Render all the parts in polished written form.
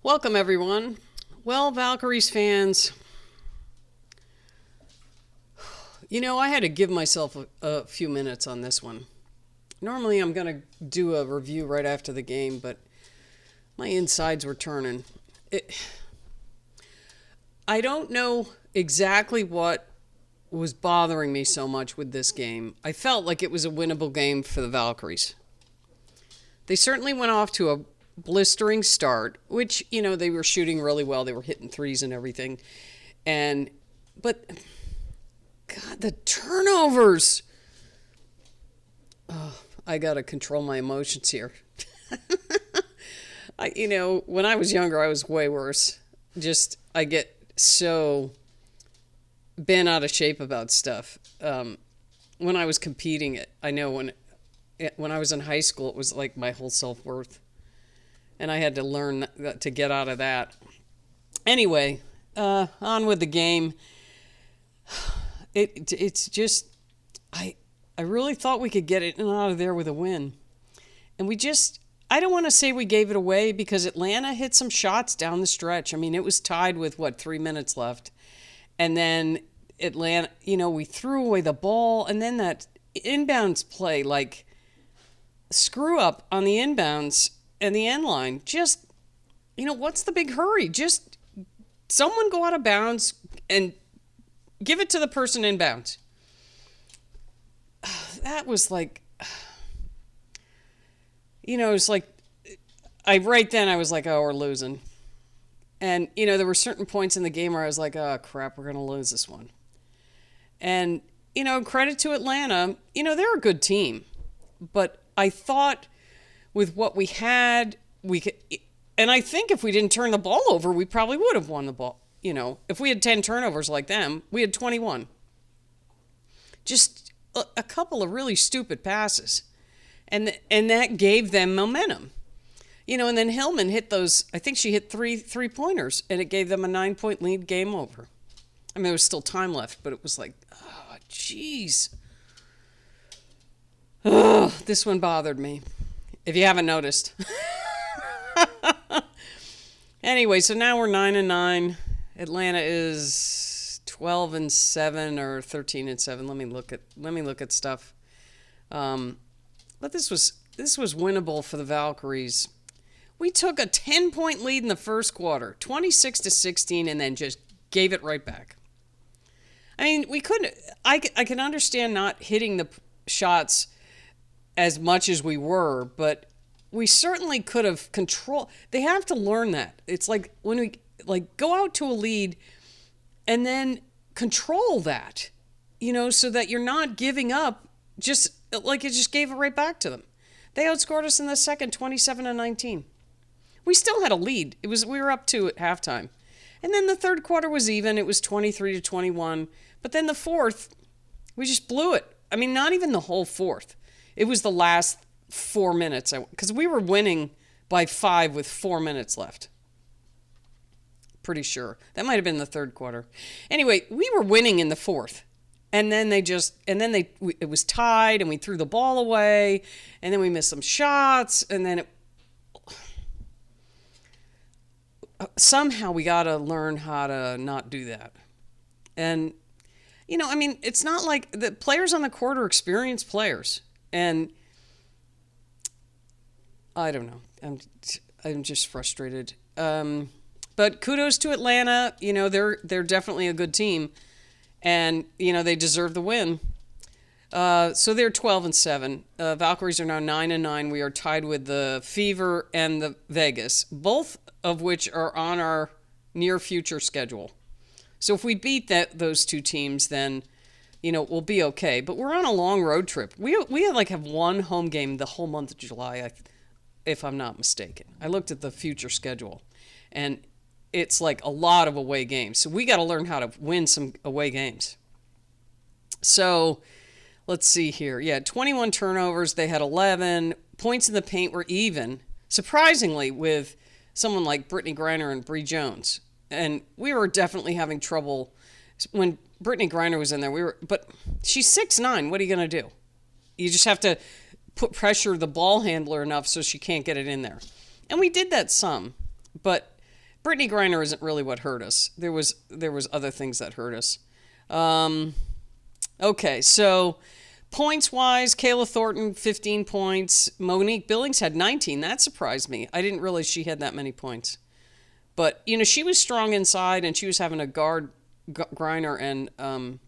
Welcome, everyone. Well, Valkyries fans, I had to give myself a few minutes on this one. Normally, I'm going to do a review right after the game, but my insides were turning. I don't know exactly what was bothering me so much with this game. I felt like it was a winnable game for the Valkyries. They certainly went off to a blistering start, which, they were shooting really well. They were hitting threes and everything. But, God, the turnovers. Oh, I got to control my emotions here. When I was younger, I was way worse. I get so bent out of shape about stuff. When I was competing, I know when I was in high school, it was like my whole self-worth. And I had to learn to get out of that. Anyway, on with the game. It's just, I really thought we could get it out of there with a win. And I don't want to say we gave it away because Atlanta hit some shots down the stretch. I mean, it was tied with, 3 minutes left. And then Atlanta, we threw away the ball. And then that inbounds play, screw up on the inbounds and the end line. Just, what's the big hurry? Just someone go out of bounds and give it to the person inbounds. That was it's like, right then I was like, oh, we're losing. And, there were certain points in the game where I was like, oh, crap, we're going to lose this one. And, credit to Atlanta, they're a good team. But I thought with what we had, we could, and I think if we didn't turn the ball over, we probably would have won the ball. If we had 10 turnovers like them, we had 21. Just a couple of really stupid passes. And that gave them momentum. And then Hillman hit those, I think she hit three-pointers, and it gave them a 9-point lead, game over. I mean, there was still time left, but it was like, oh, jeez. Oh, this one bothered me, if you haven't noticed. Anyway, so now we're 9-9. Atlanta is 12-7 or 13-7. Let me look at stuff. But this was winnable for the Valkyries. We took a 10-point lead in the first quarter, 26-16, and then just gave it right back. I mean, we couldn't. I can understand not hitting the shots as much as we were, but we certainly could have controlled. They have to learn that. It's like when we go out to a lead and then control that, so that you're not giving up. Just like it just gave it right back to them. They outscored us in the second, 27-19. We still had a lead. We were up 2 at halftime. And then the third quarter was even. It was 23-21. But then the fourth, we just blew it. I mean, not even the whole fourth. It was the last 4 minutes. Because we were winning by 5 with 4 minutes left. Pretty sure. That might have been the third quarter. Anyway, we were winning in the fourth. And then it was tied, and we threw the ball away, and then we missed some shots, and then somehow we got to learn how to not do that. And, I mean, it's not like the players on the court are experienced players, and I don't know. I'm just frustrated. But kudos to Atlanta. They're definitely a good team. And, they deserve the win. So they're 12-7. Valkyries are now 9-9. We are tied with the Fever and the Vegas, both of which are on our near future schedule. So if we beat those two teams, then, we'll be okay. But we're on a long road trip. We have one home game the whole month of July, if I'm not mistaken. I looked at the future schedule, and it's like a lot of away games. So we got to learn how to win some away games. So let's see here. Yeah, 21 turnovers. They had 11. Points in the paint were even, surprisingly, with someone like Brittany Griner and Bree Jones. And we were definitely having trouble when Brittany Griner was in there. But she's 6'9". What are you going to do? You just have to put pressure the ball handler enough so she can't get it in there. And we did that some. But Brittany Griner isn't really what hurt us. There was other things that hurt us. Okay, so points-wise, Kayla Thornton, 15 points. Monique Billings had 19. That surprised me. I didn't realize she had that many points. But, she was strong inside, and she was having a guard Griner and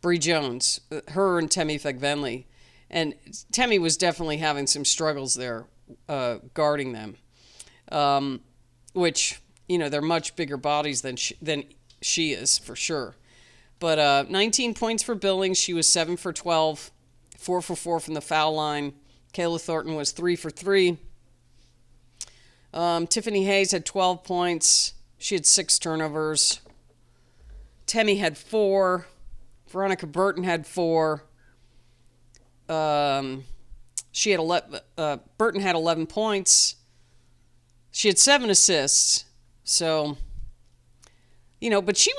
Bree Jones, her and Temi Fegvenli. And Temi was definitely having some struggles there guarding them, which, they're much bigger bodies than she is, for sure. But 19 points for Billings. She was 7 for 12, 4 for 4 from the foul line. Kayla Thornton was 3 for 3. Tiffany Hayes had 12 points. She had 6 turnovers. Temi had 4. Veronica Burton had 4. She had 11. Burton had 11 points. She had 7 assists. So, but she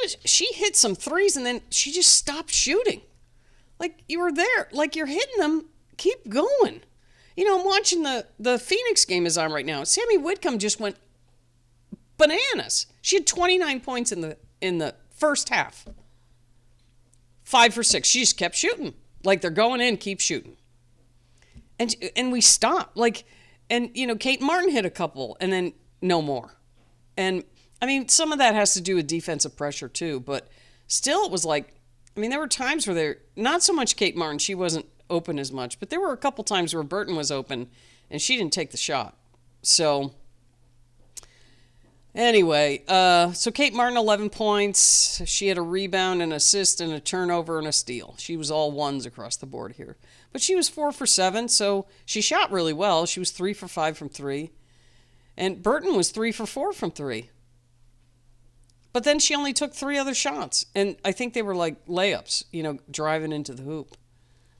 hit some threes and then she just stopped shooting. Like, you were there. Like, you're hitting them. Keep going. I'm watching the Phoenix game is on right now. Sammy Whitcomb just went bananas. She had 29 points in the first half. 5 for 6. She just kept shooting. Like, they're going in, keep shooting. And we stopped. Like, and, Kate Martin hit a couple and then no more. And, some of that has to do with defensive pressure too, but still it was like, there were times where not so much Kate Martin, she wasn't open as much, but there were a couple times where Burton was open and she didn't take the shot. So, anyway, so Kate Martin, 11 points. She had a rebound, an assist, and a turnover, and a steal. She was all ones across the board here. But she was 4 for 7, so she shot really well. She was 3 for 5 from 3. And Burton was 3 for 4 from 3. But then she only took 3 other shots. And I think they were like layups, driving into the hoop,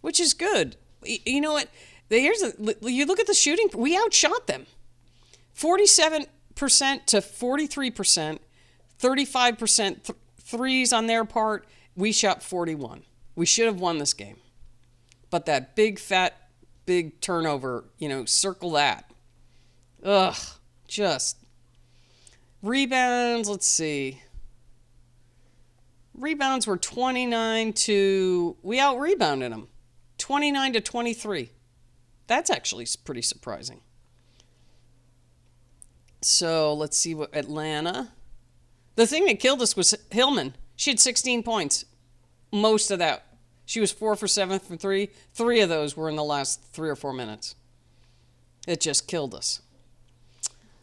which is good. You know what? You look at the shooting. We outshot them. 47% to 43%, 35% threes on their part. We shot 41. We should have won this game. But that big turnover, circle that. Ugh, just. Rebounds, let's see. Rebounds were 29 to, we out-rebounded them. 29 to 23. That's actually pretty surprising. So let's see what Atlanta. The thing that killed us was Hillman. She had 16 points. Most of that. She was 4 for 7 from 3. 3 of those were in the last 3 or 4 minutes. It just killed us.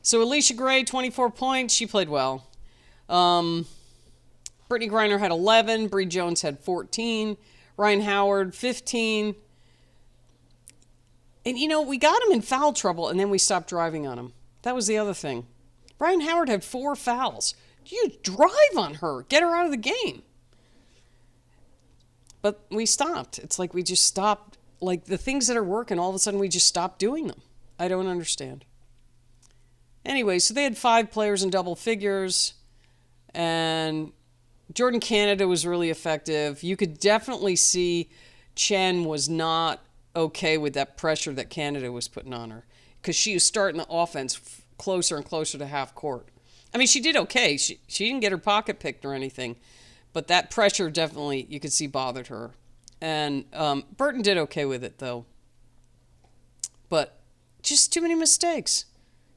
So Alicia Gray, 24 points. She played well. Brittany Griner had 11. Bree Jones had 14. Ryan Howard, 15. And, we got him in foul trouble, and then we stopped driving on him. That was the other thing. Ryan Howard had 4 fouls. You drive on her. Get her out of the game. But we stopped. It's like we just stopped. Like, the things that are working, all of a sudden we just stopped doing them. I don't understand. Anyway, so they had 5 players in double figures. And Jordan Canada was really effective. You could definitely see Chen was not okay with that pressure that Canada was putting on her, because she was starting the offense closer and closer to half court. She did okay. She didn't get her pocket picked or anything, but that pressure definitely, you could see, bothered her. And Burton did okay with it, though. But just too many mistakes.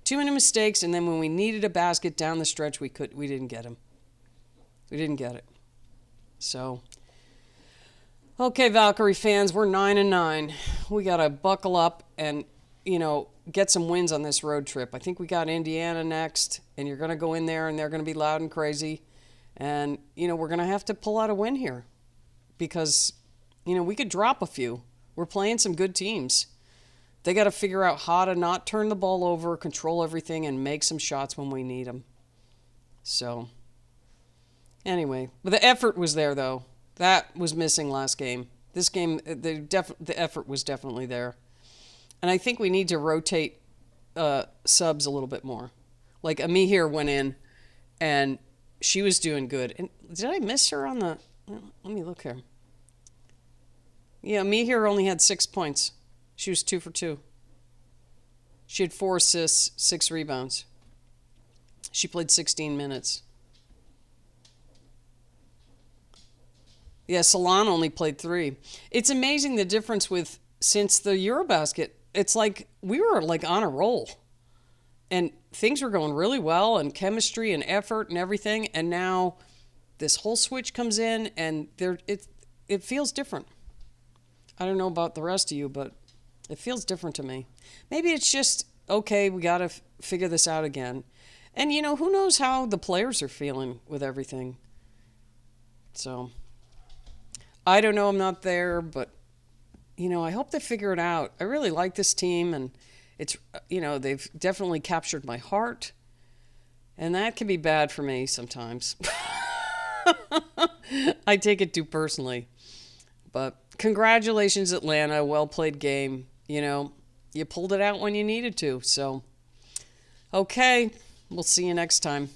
Too many mistakes, and then when we needed a basket down the stretch, we didn't get him. We didn't get it. So, okay, Valkyrie fans, we're 9-9. We got to buckle up and, get some wins on this road trip. I think we got Indiana next, and you're going to go in there, and they're going to be loud and crazy. And, we're going to have to pull out a win here because, we could drop a few. We're playing some good teams. They got to figure out how to not turn the ball over, control everything, and make some shots when we need them. So, anyway, but the effort was there, though. That was missing last game. This game, the effort was definitely there. And I think we need to rotate subs a little bit more. Like, Amihir went in, and she was doing good. And did I miss her on the... Let me look here. Yeah, Amihir only had 6 points. She was 2 for 2. She had 4 assists, 6 rebounds. She played 16 minutes. Yeah, Salon only played 3. It's amazing the difference with since the Eurobasket. It's like we were like on a roll, and things were going really well, and chemistry and effort and everything. And now this whole switch comes in, and it feels different. I don't know about the rest of you, but it feels different to me. Maybe it's just okay. We got to figure this out again. And who knows how the players are feeling with everything. So I don't know. I'm not there, but I hope they figure it out. I really like this team, and it's they've definitely captured my heart, and that can be bad for me sometimes. I take it too personally. But congratulations, Atlanta. Well played game. You pulled it out when you needed to. So, okay, we'll see you next time.